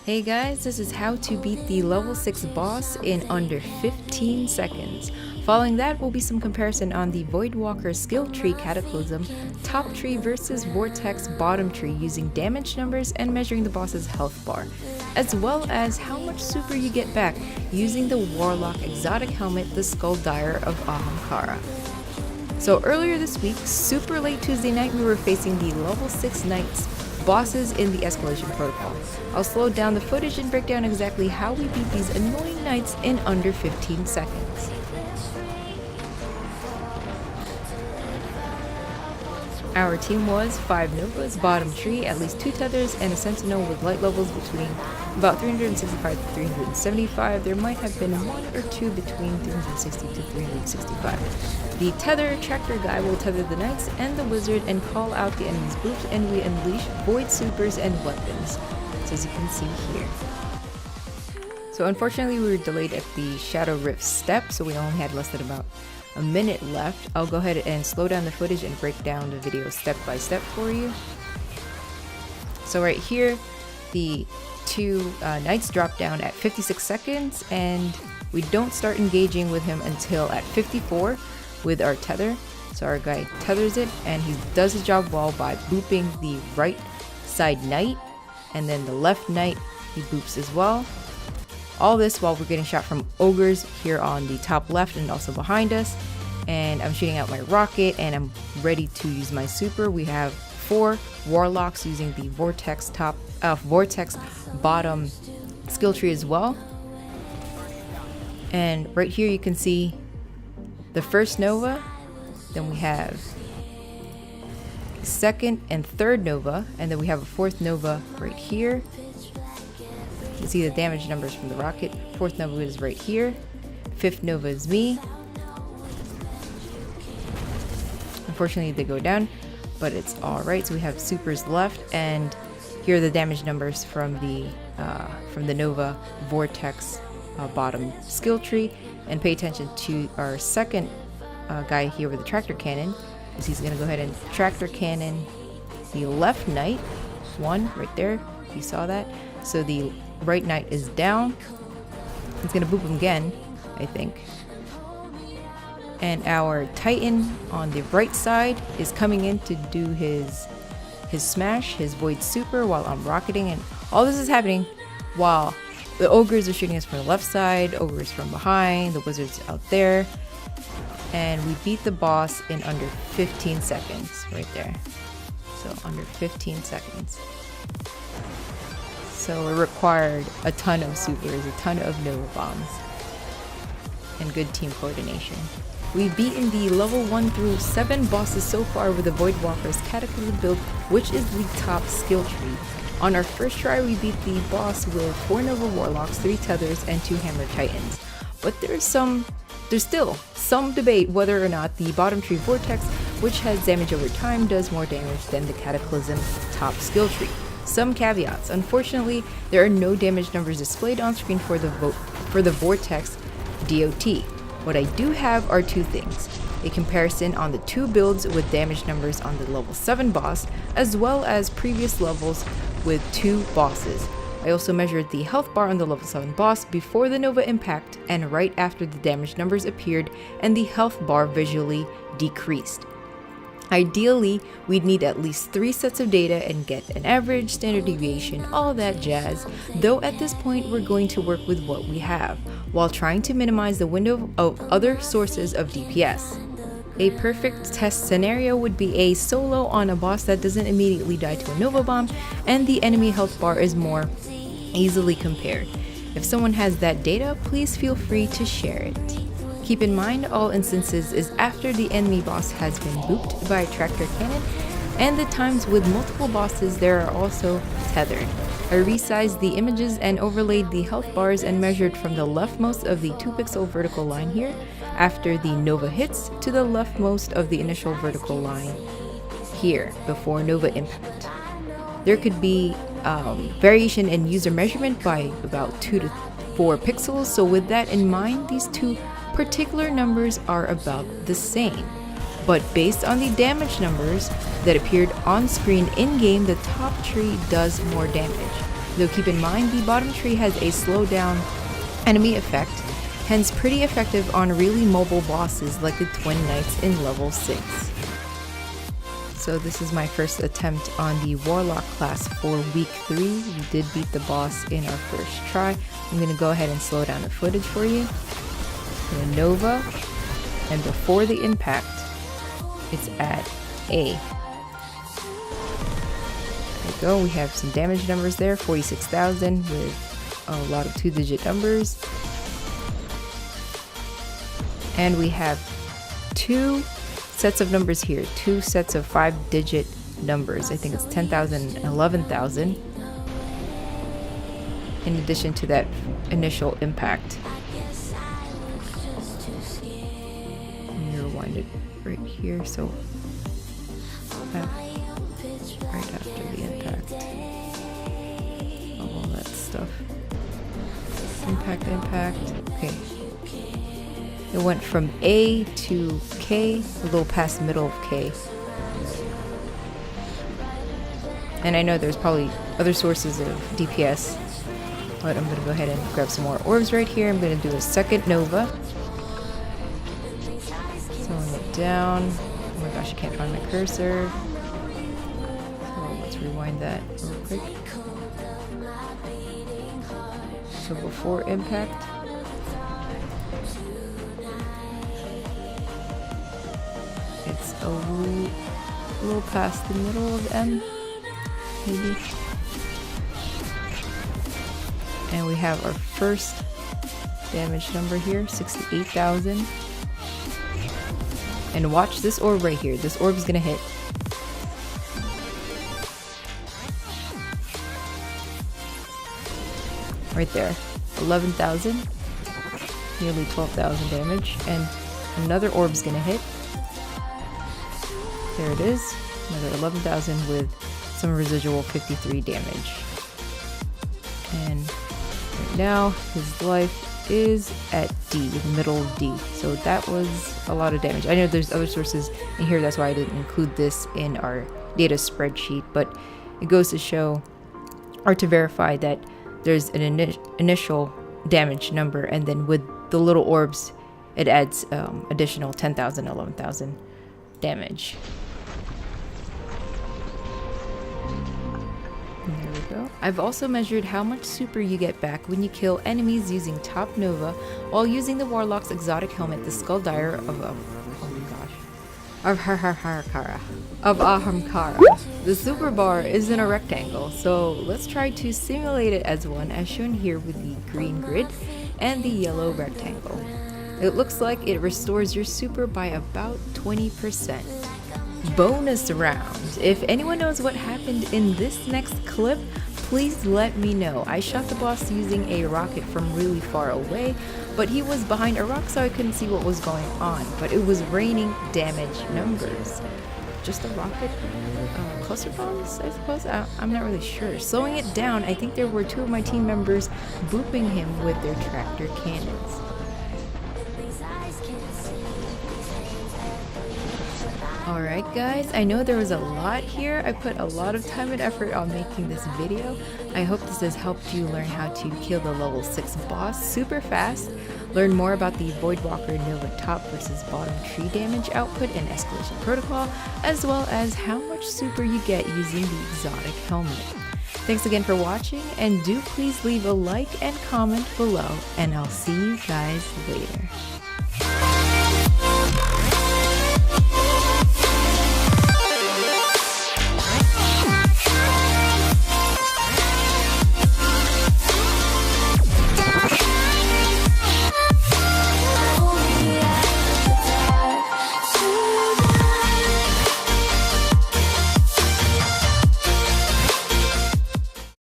Hey guys, this is how to beat the level 6 boss in under 15 seconds. Following that will be some comparison on the Voidwalker skill tree Cataclysm, top tree versus Vortex bottom tree using damage numbers and measuring the boss's health bar, as well as how much super you get back using the Warlock exotic helmet, the Skull of Dire Ahamkara. So earlier this week, super late Tuesday night, we were facing the level 6 knights bosses in the Escalation Protocol. I'll slow down the footage and break down exactly how we beat these annoying knights in under 15 seconds. Our team was 5 Novas, bottom tree, at least 2 tethers, and a Sentinel with light levels between about 365 to 375. There might have been 1 or 2 between 360 to 365. The tether tractor guy will tether the knights and the wizard and call out the enemy's groups, and we unleash void supers and weapons, so as you can see here. So unfortunately we were delayed at the Shadow Rift step, so we only had less than about a minute left. I'll go ahead and slow down the footage and break down the video step by step for you. So right here, the 2 knights drop down at 56 seconds, and we don't start engaging with him until at 54 with our tether. So our guy tethers it, and he does his job well by booping the right side knight, and then the left knight he boops as well. All this while we're getting shot from ogres here on the top left and also behind us. And I'm shooting out my rocket and I'm ready to use my super. We have 4 warlocks using the Vortex bottom skill tree as well. And right here you can see the first Nova. Then we have second and third Nova, and then we have a 4th Nova right here. You see the damage numbers from the rocket. 4th Nova is right here. 5th Nova is me. Unfortunately they go down, but it's alright. So we have supers left, and here are the damage numbers from the Nova Vortex bottom skill tree. And pay attention to our second guy here with the tractor cannon, because he's going to go ahead and tractor cannon the left knight. 1 right there, you saw that. So the right knight is down. It's going to boop him again, I think. And our Titan on the right side is coming in to do his smash, his void super, while I'm rocketing. And all this is happening while the ogres are shooting us from the left side, ogres from behind, the wizards out there. And we beat the boss in under 15 seconds right there. So under 15 seconds. So it required a ton of supers, a ton of Nova bombs, and good team coordination. We've beaten the level 1 through 7 bosses so far with the Voidwalkers Cataclysm build, which is the top skill tree. On our first try, we beat the boss with 4 Nova Warlocks, 3 Tethers, and 2 Hammer Titans. But there's still some debate whether or not the bottom tree Vortex, which has damage over time, does more damage than the Cataclysm top skill tree. Some caveats. Unfortunately, there are no damage numbers displayed on screen for the Vortex DOT. What I do have are 2 things: a comparison on the 2 builds with damage numbers on the level 7 boss, as well as previous levels with 2 bosses. I also measured the health bar on the level 7 boss before the Nova impact and right after the damage numbers appeared and the health bar visually decreased. Ideally, we'd need at least 3 sets of data and get an average, standard deviation, all that jazz, though at this point we're going to work with what we have, while trying to minimize the window of other sources of DPS. A perfect test scenario would be a solo on a boss that doesn't immediately die to a Nova bomb, and the enemy health bar is more easily compared. If someone has that data, please feel free to share it. Keep in mind, all instances is after the enemy boss has been booped by a tractor cannon, and the times with multiple bosses there are also tethered. I resized the images and overlaid the health bars and measured from the leftmost of the 2-pixel vertical line here, after the Nova hits, to the leftmost of the initial vertical line here, before Nova impact. There could be variation in user measurement by about 2 to 4 pixels, so with that in mind, these 2 particular numbers are about the same. But based on the damage numbers that appeared on screen in-game, the top tree does more damage. Though keep in mind, the bottom tree has a slowdown enemy effect, hence pretty effective on really mobile bosses like the Twin Knights in level 6. So this is my first attempt on the Warlock class for week 3. We did beat the boss in our first try. I'm going to go ahead and slow down the footage for you. And Nova, and before the impact, it's at A. There we go, we have some damage numbers there, 46,000 with a lot of 2-digit numbers. And we have 2 sets of numbers here, 2 sets of 5-digit numbers. I think it's 10,000 and 11,000. In addition to that initial impact. Rewind it right here, so right after the impact of all that stuff. Impact. Okay. It went from A to K, a little past the middle of K. And I know there's probably other sources of DPS, but I'm going to go ahead and grab some more orbs right here. I'm going to do a second Nova. Slowing it down. Oh my gosh, I can't find my cursor. So let's rewind that real quick. So before impact. It's a little past the middle of M, maybe. And we have our first damage number here, 68,000. And watch this orb right here. This orb is gonna hit. Right there, 11,000, nearly 12,000 damage. And another orb is gonna hit. There it is, another 11,000 with some residual 53 damage. And right now, his life is at D, middle D. So that was a lot of damage. I know there's other sources in here, that's why I didn't include this in our data spreadsheet, but it goes to show, or to verify, that there's an initial damage number, and then with the little orbs, it adds additional 10,000, 11,000 damage. There we go. I've also measured how much super you get back when you kill enemies using Top Nova while using the Warlock's exotic helmet, the Skull of Dire Ahamkara. The super bar is in a rectangle, so let's try to simulate it as one, as shown here with the green grid and the yellow rectangle. It looks like it restores your super by about 20%. Bonus round. If anyone knows what happened in this next clip, please let me know. I shot the boss using a rocket from really far away, but he was behind a rock, so I couldn't see what was going on, but it was raining damage numbers. Just a rocket? Cluster bombs, I suppose? I'm not really sure. Slowing it down, I think there were 2 of my team members booping him with their tractor cannons. Alright guys, I know there was a lot here. I put a lot of time and effort on making this video. I hope this has helped you learn how to kill the level 6 boss super fast, learn more about the Voidwalker Nova top versus bottom tree damage output in Escalation Protocol, as well as how much super you get using the exotic helmet. Thanks again for watching, and do please leave a like and comment below, and I'll see you guys later.